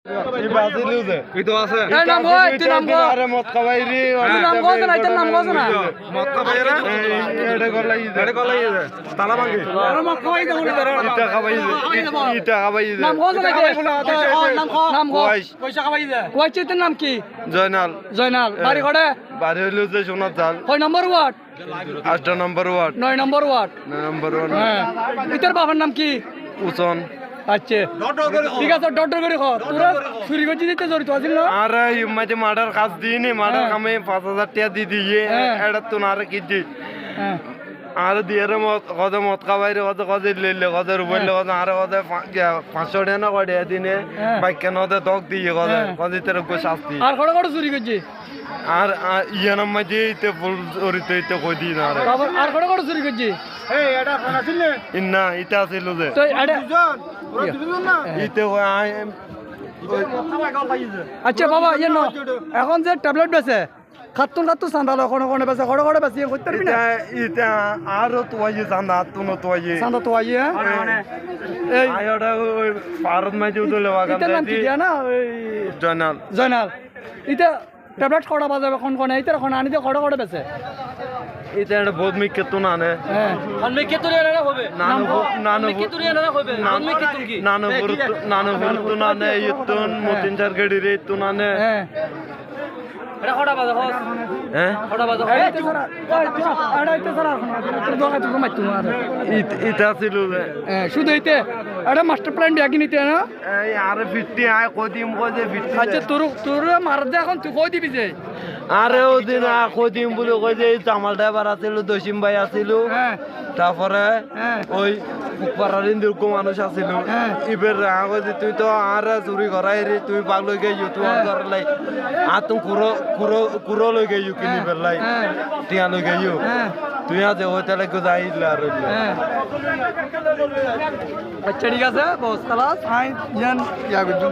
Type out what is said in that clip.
নাম কি? জয়নাল। জয়নাল বাড়ি ঘরে? বাড়ি হইল যে সোনার জাল। কয় নম্বর ওয়ার্ড? 8 নম্বর ওয়ার্ড। 9 নম্বর ওয়ার্ড। 9 নম্বর ওয়ার্ড। হ্যাঁ। ইতার বাবার নাম কি? উচন। আচ্ছা ঠিক আছে ডক্টর করে কর তোরা চুরি করতে দিতে জড়িত আছিস না? আরে মাঝে মার্ডার কাজ দিইনি মার্ডার কামে 5000 টাকা দি দিয়ে এটা তো না কি দি আর দিয়ে কত মত খাবাইরে কত লইলে কত রুবাইলে কত আর কত 500 টাকা না কয় দিনে বাইক কেন দক দিয়ে কত তের শাস্তি আর কত চুরি করছিস আর ইয়ানার মাঝে ইতে ফুল জড়িত ইতে কই দিই না আর কত চুরি করছিস এই এটা ফোন আছিল না ইন্না ইটা আছিল যে তো এটা ওরা দিবেন না ইতে আচ্ছা বাবা ইয়ে ন এখন যে ট্যাবলেট বেছে খাতুন সান্দাল কোন বেছে খড় বেছে করতে পারবি না এটা আর তোয়াই সান্দা তুনো তোয়াই সান্দা তোয়াই এই আয়ডা ওই ভারত মাঝে উদলে বাগান এটা নাম কি না ওই জয়নাল জয়নাল এটা ট্যাবলেট খড়া বাজাবে কোন এইটা কোন আনি দে খড় বেছে এটা একটা বহুত মিকে তো না নে হ্যাঁ আনমে কে তো রে হবে নানো কে তো রে হবে আনমে কে তো কি নানো তো না নে ইতুন মতিন চার গাড়ি রে তো না নে হ্যাঁ এটা খড়া বাজা হস হ্যাঁ খড়া বাজা এটা সারা এটা সারা তোর দোকান তো মাইতো আর এটা ছিল হ্যাঁ শুধু এইতে এটা মাস্টার প্ল্যান ব্যাগি নিতে না এই আরে 50 আয় কদিম কই যে 50 আচ্ছা তোর মার দে এখন তুই কই দিবি যে আরে ওদিন কদিম বলে কই যে জামাল ড্রাইভার আছিল দশিম ভাই আছিল তারপরে ওই পুকপাড়ার ইন্দুরকো মানুষ আছিল ইবের আগে যে তুই তো আর চুরি করাই রে তুই পাগল হয়ে গেছু তুই আর লাই আর তুই কুরো লই গেছু কিনি বেলাই টিয়া লই গেছু তুই আজ হোটেলে গো যাইলা আর আচ্ছা ঠিক আছে বস খালাস আই জান ইয়া গজু